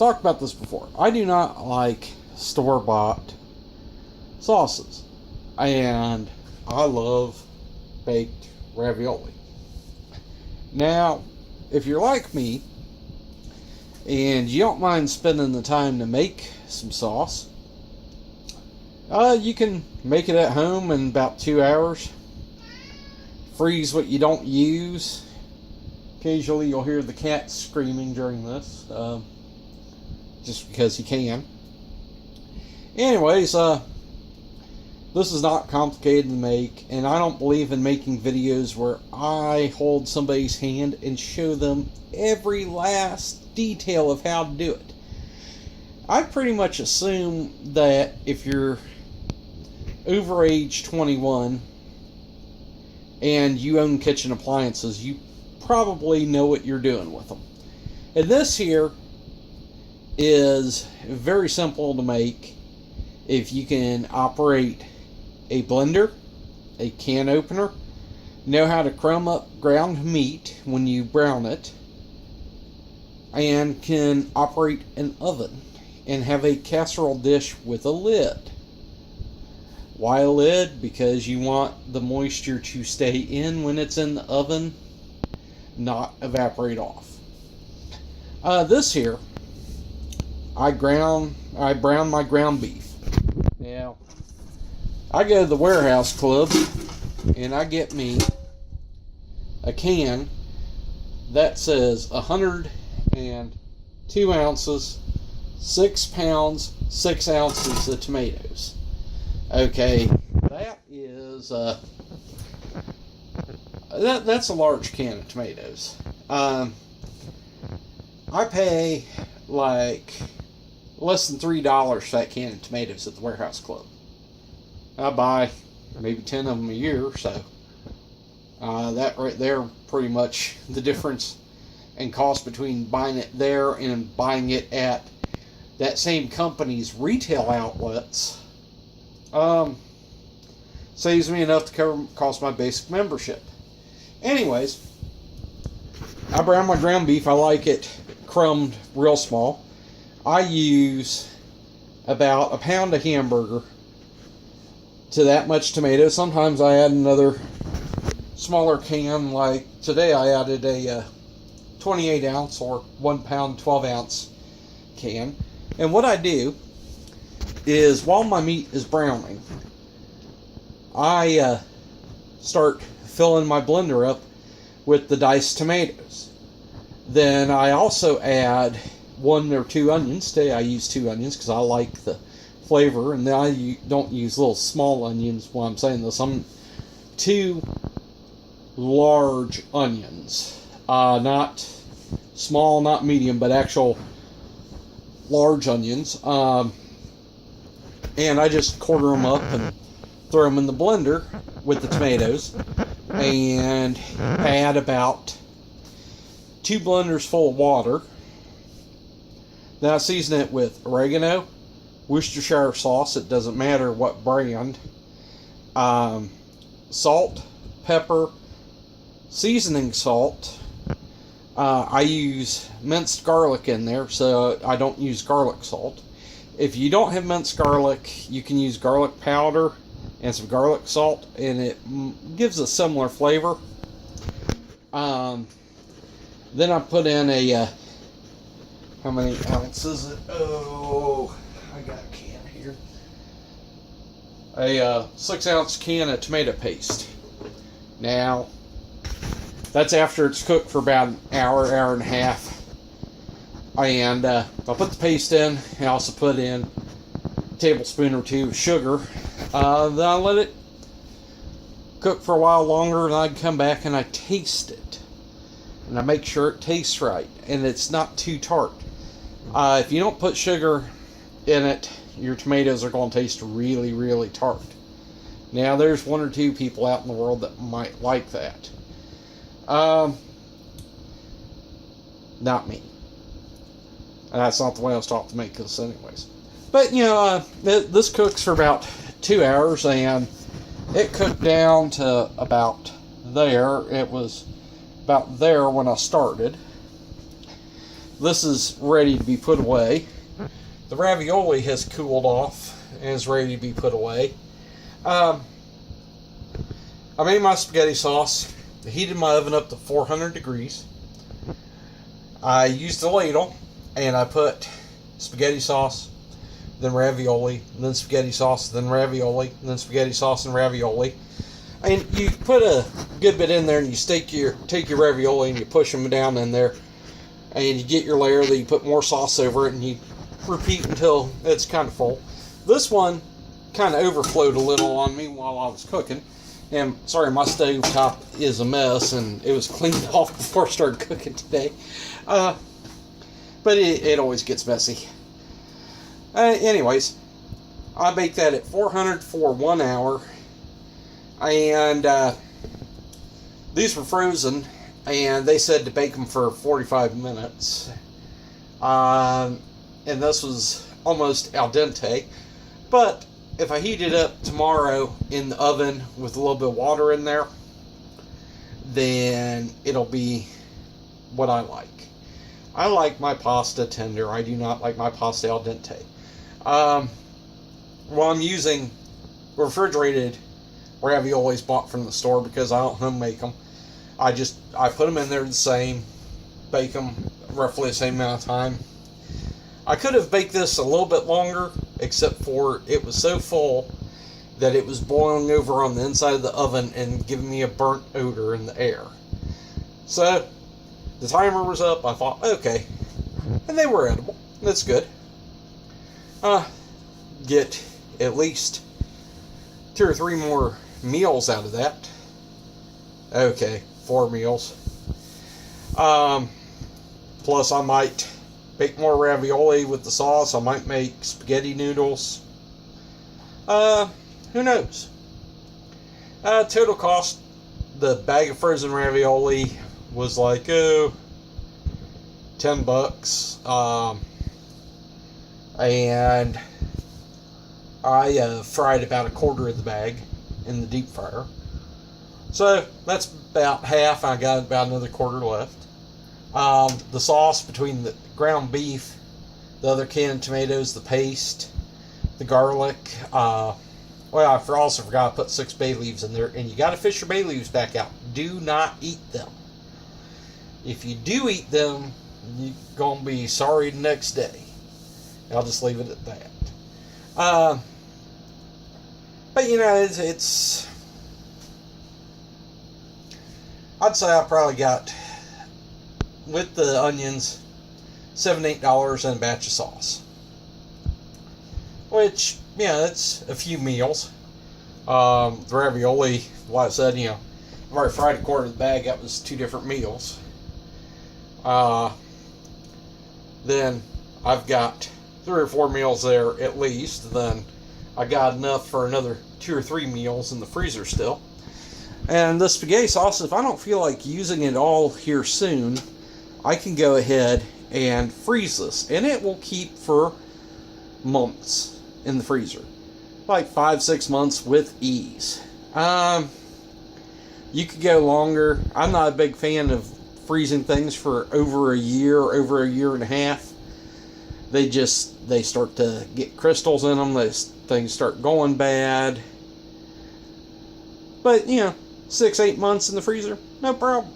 talked about this before. I do not like store-bought sauces. And I love baked ravioli. Now, if you're like me, and you don't mind spending the time to make some sauce, you can make it at home in about 2 hours. Freeze what you don't use. Occasionally you'll hear the cat screaming during this, just because he can. Anyways, this is not complicated to make, and I don't believe in making videos where I hold somebody's hand and show them every last detail of how to do it. I pretty much assume that if you're over age 21 and you own kitchen appliances, you probably know what you're doing with them. And this here is very simple to make if you can operate a blender, a can opener, know how to crumb up ground meat when you brown it, and can operate an oven and have a casserole dish with a lid. Why a lid? Because you want the moisture to stay in when it's in the oven, not evaporate off. This here, I brown my ground beef. Now, I go to the warehouse club and I get me a can that says 102 ounces, 6 pounds, 6 ounces of tomatoes. Okay, that is that's a large can of tomatoes. I pay like less than $3 for that can of tomatoes at the warehouse club. I buy maybe 10 of them a year, so that right there, pretty much the difference in cost between buying it there and buying it at that same company's retail outlets saves me enough to cover cost my basic membership. Anyways, I brown my ground beef. I like it crumbed real small. I use about a pound of hamburger to that much tomato. Sometimes I add another smaller can. Like today I added a 28 ounce or 1 pound 12 ounce can. And what I do is while my meat is browning, I start filling my blender up with the diced tomatoes. Then I also add 1 or 2 onions. Today I use 2 onions because I like the flavor, and then I don't use little small onions while I'm saying this. I'm 2 large onions, not small, not medium, but actual large onions, and I just quarter them up and throw them in the blender with the tomatoes, and add about 2 blenders full of water. Then I season it with oregano, Worcestershire sauce, it doesn't matter what brand, salt, pepper, seasoning salt. I use minced garlic in there, so I don't use garlic salt. If you don't have minced garlic, you can use garlic powder and some garlic salt, and it gives a similar flavor. Then I put in a, how many ounces? Oh, I got a can here. A 6 ounce can of tomato paste. Now, that's after it's cooked for about an hour, hour and a half. And I'll put the paste in. I also put in a tablespoon or 2 of sugar. Then I let it cook for a while longer, and I come back and I taste it. And I make sure it tastes right, and it's not too tart. If you don't put sugar in it, your tomatoes are going to taste really, really tart. Now, there's 1 or 2 people out in the world that might like that. Not me. That's not the way I was taught to make this anyways. But, you know, this cooks for about 2 hours, and it cooked down to about there. It was about there when I started. this is ready to be put away. The ravioli has cooled off and is ready to be put away. I made my spaghetti sauce. I heated my oven up to 400 degrees. I used a ladle and I put spaghetti sauce, then ravioli, then spaghetti sauce, then ravioli, then spaghetti sauce and ravioli. And you put a good bit in there, and you take your ravioli and you push them down in there, and you get your layer. Then you put more sauce over it, and you repeat until it's kind of full. This one kind of overflowed a little on me while I was cooking. And sorry, my stove top is a mess, and it was cleaned off before I started cooking today. But it always gets messy. Anyways, I baked that at 400 for 1 hour. And these were frozen, and they said to bake them for 45 minutes. And this was almost al dente. But if I heat it up tomorrow in the oven with a little bit of water in there, then it'll be what I like. I like my pasta tender. I do not like my pasta al dente. Well, I'm using refrigerated raviolis bought from the store because I don't home make them. I put them in there the same, bake them roughly the same amount of time. I could have baked this a little bit longer, except for it was so full that it was boiling over on the inside of the oven and giving me a burnt odor in the air. So the timer was up. I thought, okay, and they were edible. That's good. Get at least 2 or 3 more meals out of that. Okay, 4 meals. Plus I might bake more ravioli with the sauce. I might make spaghetti noodles. Who knows? Total cost, the bag of frozen ravioli was like, $10. And I fried about 1/4 of the bag in the deep fryer. So that's about half. I got about another 1/4 left. The sauce between the ground beef, the other can of tomatoes, the paste, the garlic. Well, I also forgot to put 6 bay leaves in there. And you got to fish your bay leaves back out. Do not eat them. If you do eat them, you're going to be sorry the next day. I'll just leave it at that. But you know, it's I'd say I probably got, with the onions, $7-8 and a batch of sauce. Which, yeah, that's a few meals. The ravioli, like I said, you know, I've already fried 1/4 of the bag. That was 2 different meals. Then I've got 3 or 4 meals there at least. Then I got enough for another 2 or 3 meals in the freezer still. And the spaghetti sauce, if I don't feel like using it all here soon, I can go ahead and freeze this. And it will keep for months in the freezer. Like 5-6 months with ease. You could go longer. I'm not a big fan of freezing things for over a year or over a year and a half. They start to get crystals in them. Those things start going bad. But, you know, 6-8 months in the freezer, no problem.